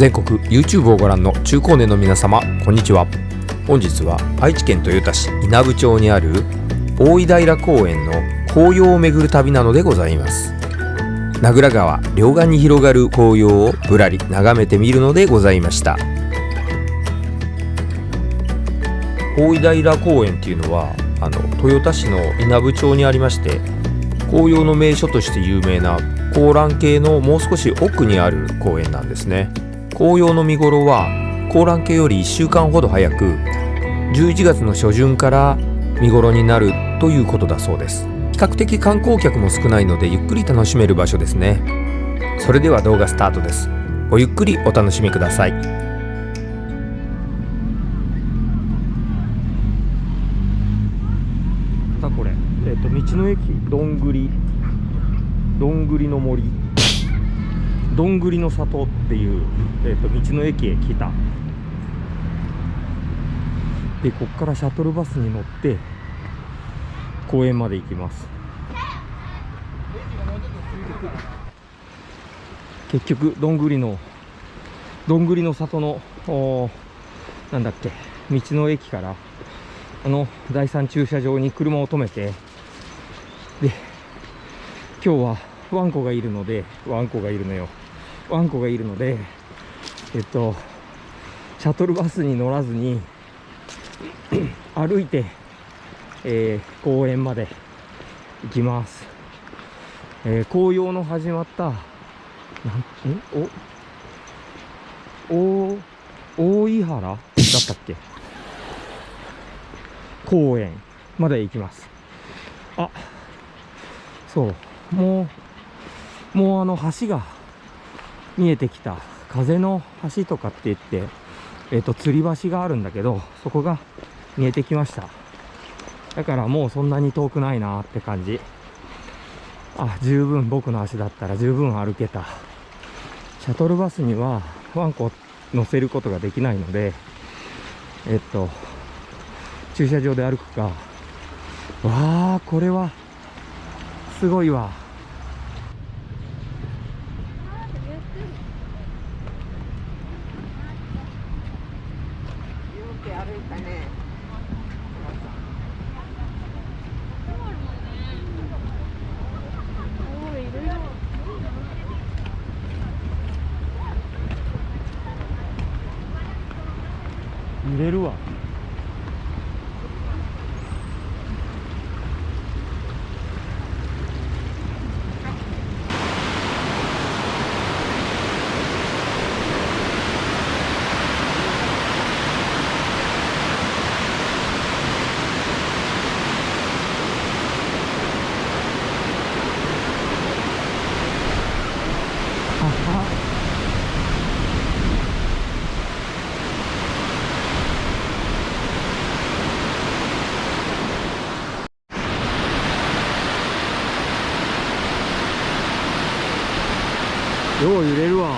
全国 YouTube をご覧の中高年の皆様、こんにちは。本日は愛知県豊田市稲部町にある大井平公園の紅葉を巡る旅なのでございます。名倉川両岸に広がる紅葉をぶらり眺めてみるのでございました。大井平公園っていうのは豊田市の稲部町にありまして、紅葉の名所として有名な香嵐渓のもう少し奥にある公園なんですね。紅葉の見頃は香嵐渓より1週間ほど早く11月の初旬から見頃になるということだそうです。比較的観光客も少ないのでゆっくり楽しめる場所ですね。それでは動画スタートです。ごゆっくりお楽しみください。これ、道の駅どんぐりの森、どんぐりの里っていう、道の駅へ来た。でこっからシャトルバスに乗って公園まで行きます。結局どんぐりの里のなんだっけ、道の駅から第3駐車場に車を止めて、で今日はワンコがいるのでシャトルバスに乗らずに歩いて、公園まで行きます。紅葉の始まった大井原だったっけ、公園まで行きます。そう、もう橋が見えてきた。風の橋とかって言って、吊り橋があるんだけど、そこが見えてきました。だからもうそんなに遠くないなって感じ。十分、僕の足だったら十分歩けた。シャトルバスにはワンコ乗せることができないので、駐車場で歩くか。これはすごいわ。揺れるわ。よう揺れるわ。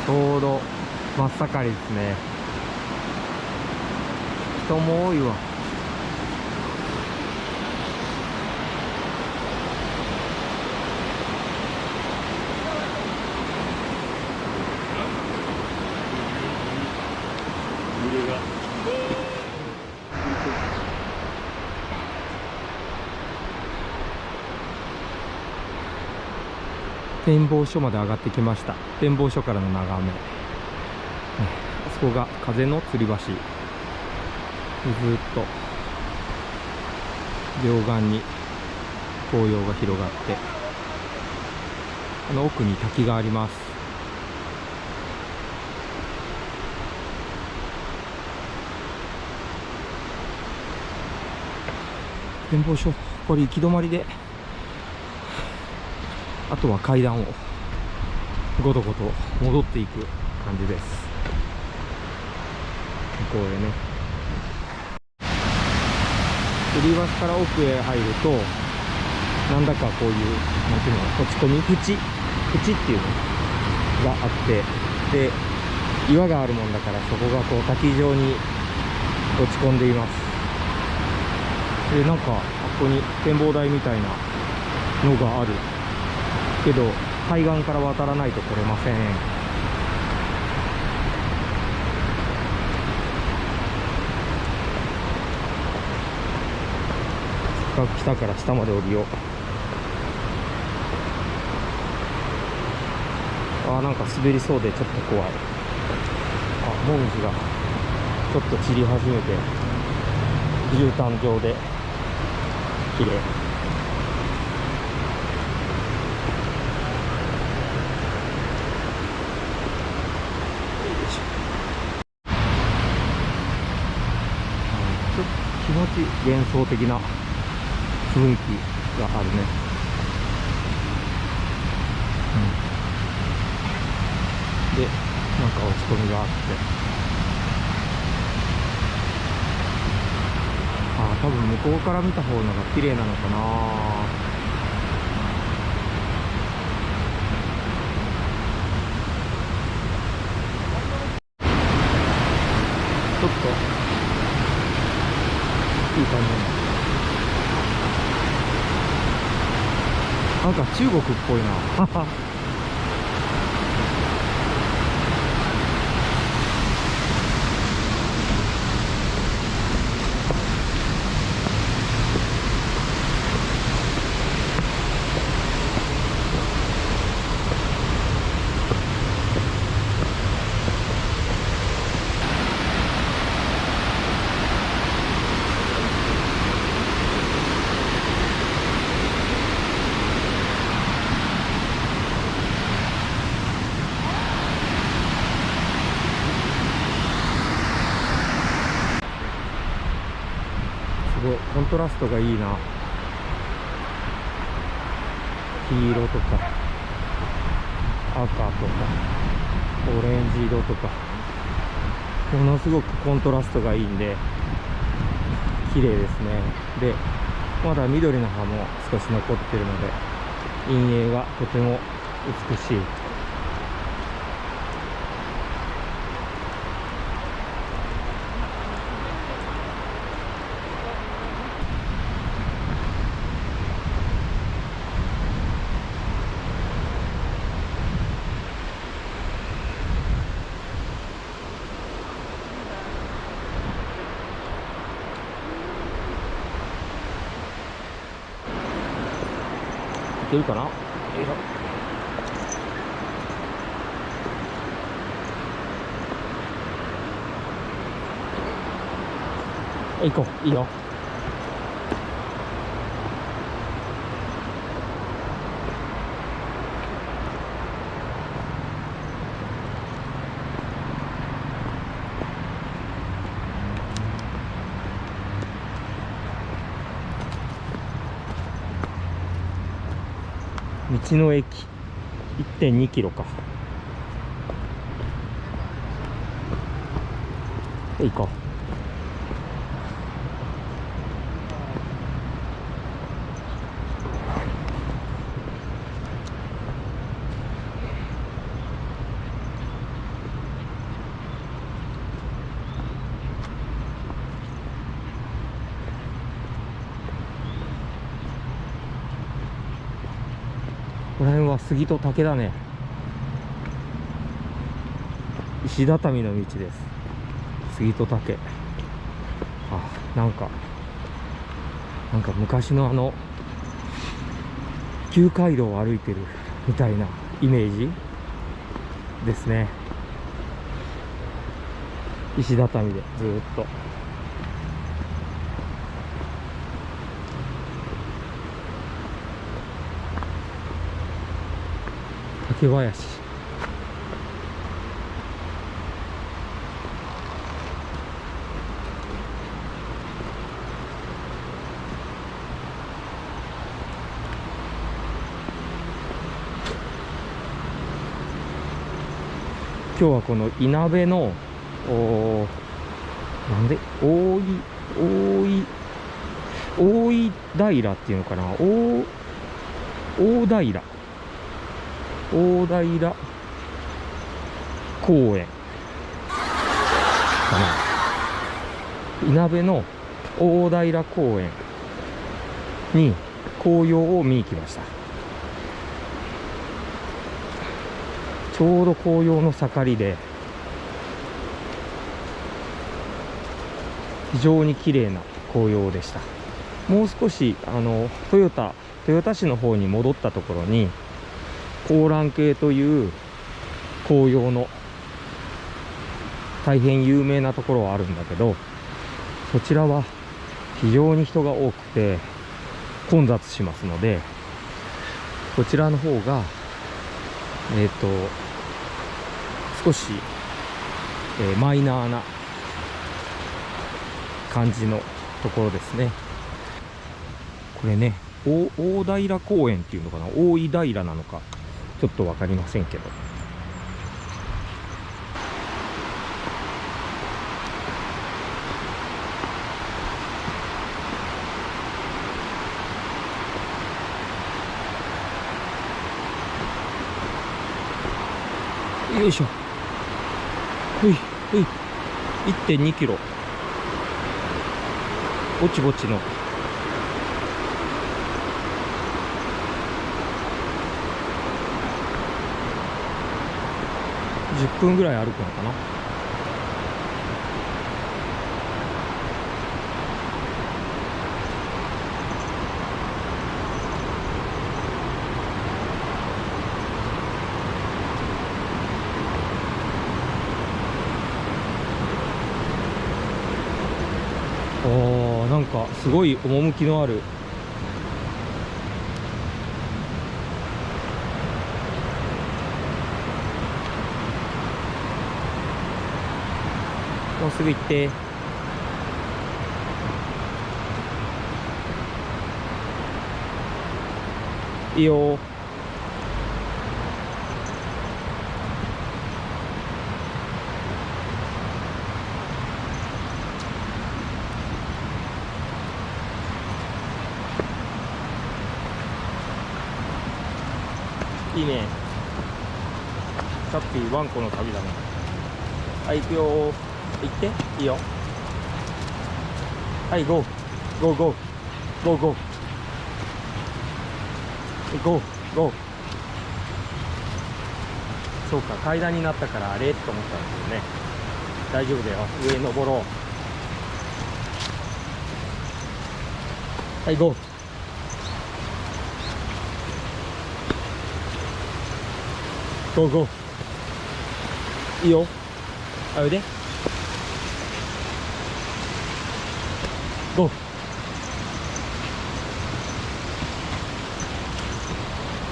ちょうど真っ盛りですね。人も多いわ。展望所まで上がってきました。展望所からの眺め、あそこが風の吊り橋。ずっと両岸に紅葉が広がって、奥に滝があります。展望所、これ行き止まりで、あとは階段をごとごと戻っていく感じです。向こうへね、吊り橋から奥へ入ると、なんだかこういう、なんていうの、土地込み縁っていうのがあって、で岩があるもんだから、そこがこう滝状に落ち込んでいます。でなんかあそこに展望台みたいなのがあるけど、海岸から渡らないと来れません。せっかく来たから下まで降りよう。なんか滑りそうでちょっと怖い。モミジがちょっと散り始めて、絨毯状で綺麗。ちょっと気持ち幻想的な雰囲気があるね。で、なんか落ち込みがあって、多分向こうから見た方のが綺麗なのかな。ちょっといい感じなんか中国っぽいな。すごいコントラストがいいな。黄色とか赤とかオレンジ色とか、ものすごくコントラストがいいんで綺麗ですね。でまだ緑の葉も少し残ってるので陰影がとても美しい。いけるかな。行こう。いいよ。道の駅 1.2 キロか。行こう。この辺は杉と竹だね。石畳の道です。杉と竹。なんか昔の旧街道を歩いてるみたいなイメージですね。石畳でずーっと。竹林。今日はこのいなべのなんで大井平っていうのかな、大平公園かな。いなべの大平公園に紅葉を見に来ました。ちょうど紅葉の盛りで非常に綺麗な紅葉でした。もう少し豊田市の方に戻ったところに香嵐渓という紅葉の大変有名なところはあるんだけど、そちらは非常に人が多くて混雑しますので、こちらの方が少し、マイナーな感じのところですね。これね、大平公園っていうのかな、大井平なのかちょっと分かりませんけど、よいしょ。ほいほい。1.2 キロ。ぼちぼちの。10分ぐらい歩くのかな。なんかすごい趣のあるもうすぐ行って。いいよ。いいね。さっきワンコの旅だね。はい、行くよ。行っていいよ。はい、ゴーゴーゴーゴーゴーゴーゴー。そうか、階段になったからあれと思ったんですけどね。大丈夫だよ。上登ろう。はい、ゴー。ゴーゴー。いいよ。あ、おいで。ゴー。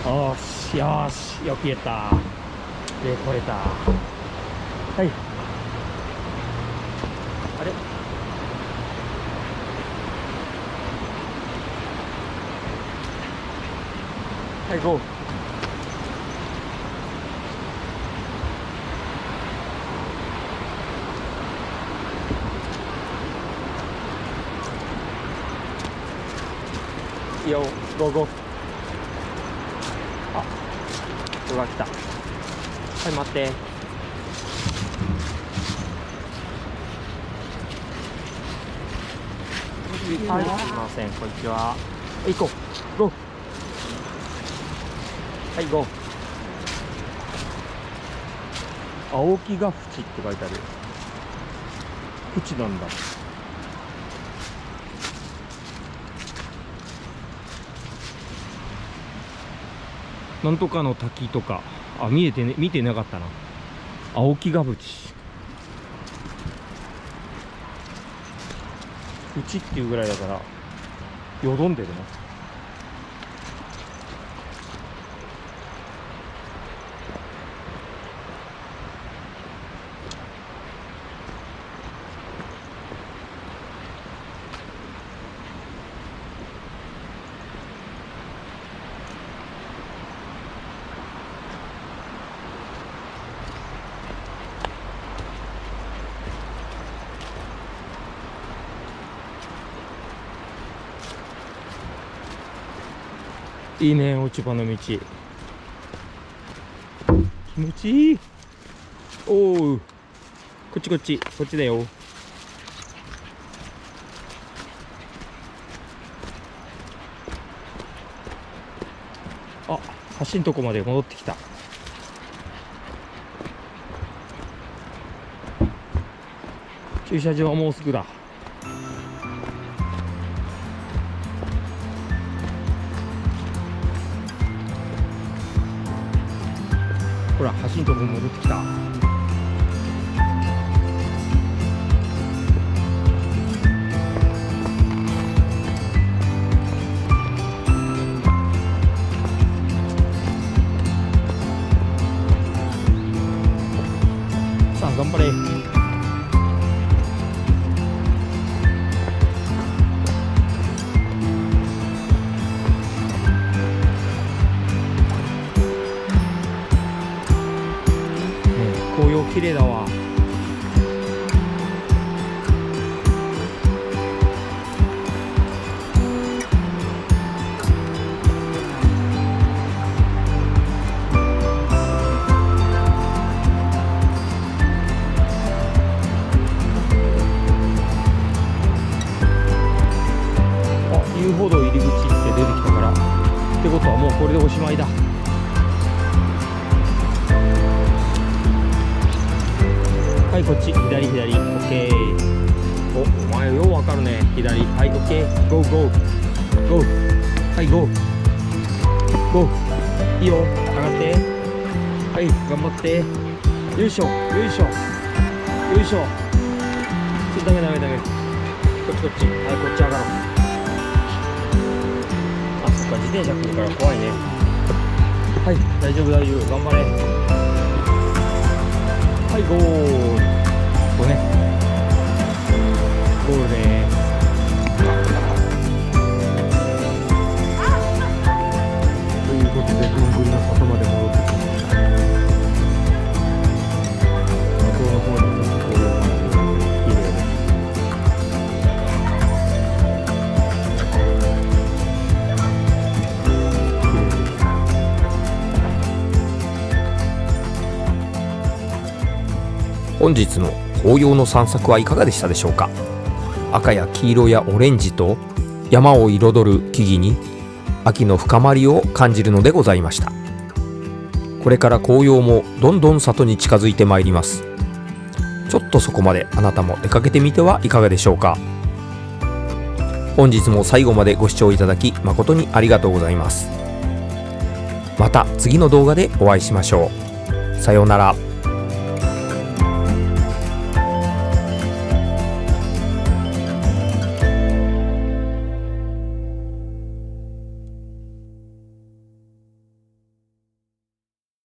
よしよし、よく言えた。で、来れた。はい。あれ、はい、ゴー。いいよ、ゴーゴー。あ、人が来た。はい、待って。はい、すいません、こんにちは。行こう、ゴー。はい、ゴー。青木ヶ淵って書いてある。淵なんだ。なんとかの滝とか、あ、見てなかったな。青木ヶ淵。淵っていうぐらいだから、よどんでるな。いいね、落ち葉の道。気持ちいい。おお、こっちこっち、こっちだよ。橋のとこまで戻ってきた。駐車場はもうすぐだ。ほら橋のとこ戻ってきた。さあ頑張れ。紅葉綺麗だわ。遊歩道入り口って出てきたからってことはもうこれでおしまいだ。はい、こっち左左。オッケー。お前ようわかるね。左。はい、オッケー。ゴーゴーゴー。はい、ゴーゴー。いいよ、上がって。はい、頑張って。よいしょよいしょよいしょ。ダメダメダメ。こっちこっち。はい、こっち上がろう。あ、そっか、自転車来るから怖いね。はい、大丈夫大丈夫。頑張れ。はい、ゴール。ここね。ゴールです。ということで、どんぐりの里まで戻ってきました。向こうの方にちょっと紅葉が綺麗です。本日の紅葉の散策はいかがでしたでしょうか。赤や黄色やオレンジと山を彩る木々に秋の深まりを感じるのでございました。これから紅葉もどんどん里に近づいてまいります。ちょっとそこまであなたも出かけてみてはいかがでしょうか。本日も最後までご視聴いただき誠にありがとうございます。また次の動画でお会いしましょう。さようなら。